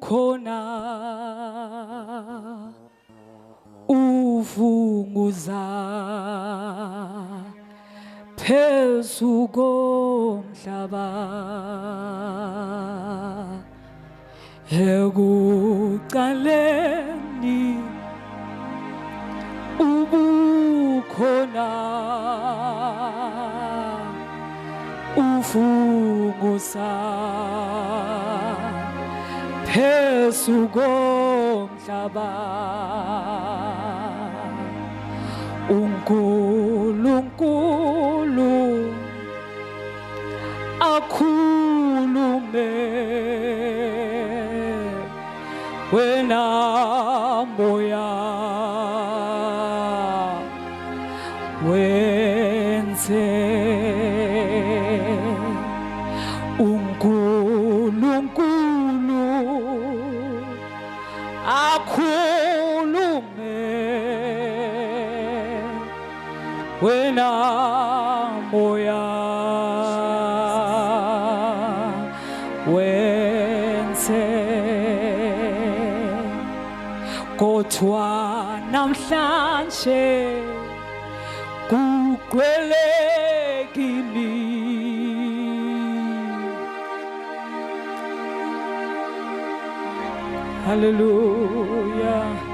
ubukhona uvunguza phezu komhlaba ekuqaleni ubukhona uvunguza phezu komhlaba uNkulunkulu akhulume wena moya wenze uNkulunkulu akhulume wena moya wenze kodwa namhlanje kugcwele kimi hallelujah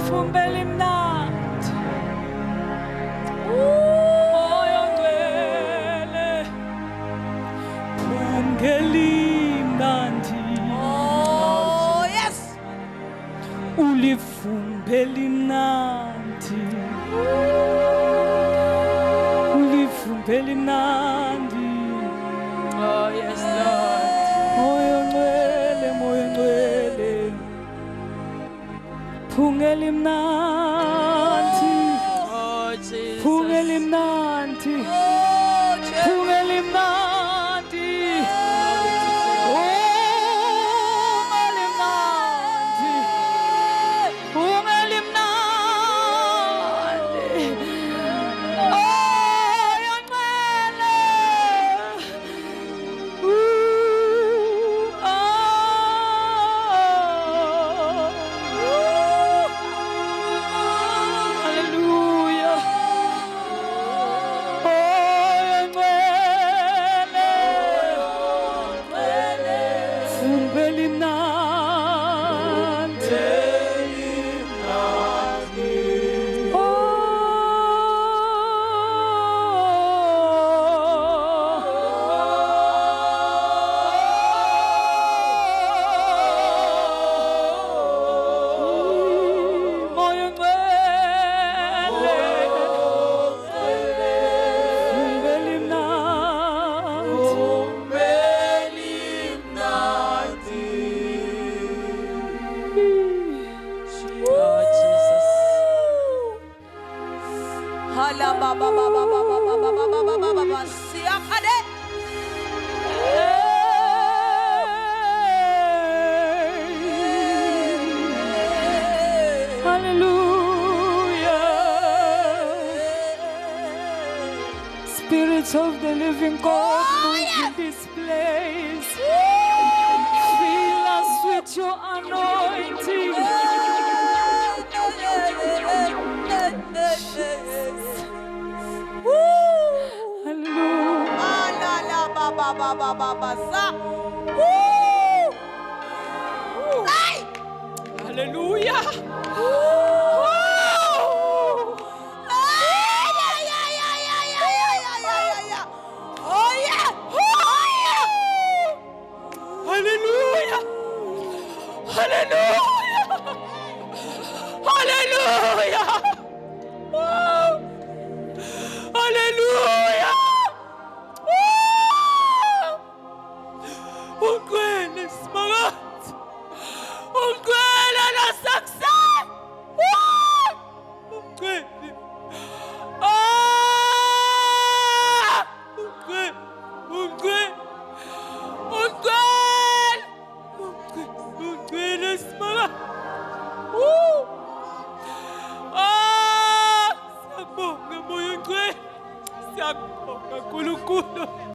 Fumbele mnandi. Moyo ngcwele. Fumbele mnandi. Oh, yes. Ulifumbele mnandi. Ulifumbele mnandi. Oh, yes, Lord. Moyo ngcwele, moyo ngcwele. Phungela imnandi. Oh, Jesus. Phungela imnandi. Oh, Jesus. Phungela imnandi. Phungela imnandi. Phungela imnandi. Moyo ngcwele. Hallelujah. Moyo ngcwele. Fumbele imnandi. Moyo ngcwele. Fumbele imnandi. Oh, Jesus. Hala ba ba ba ba ba ba ba ba ba ba ba ba ba. Siakade. Hallelujah. Spirits of the living God, move in this place. Fill us with your anointing. Hallelujah. Ala la ba ba ba ba ba ba sa. Ay! Hallelujah. Ay, ay, ay, ay, ay, ay, ay, ay, ay, ay, ay. Oh, yeah! Oh, yeah! Hallelujah. Hallelujah. Hallelujah. Wow. Hallelujah. Wow. Ungcwele simangathi. Ungcwele nasakuse. Wow. Ungcwele. Ah! Ungcwele. Ungcwele. Ungcwele. Ungcwele simangathi. Woo! Ah! Siyabonga moyo ngcwele. Siyabonga nkulunkulu.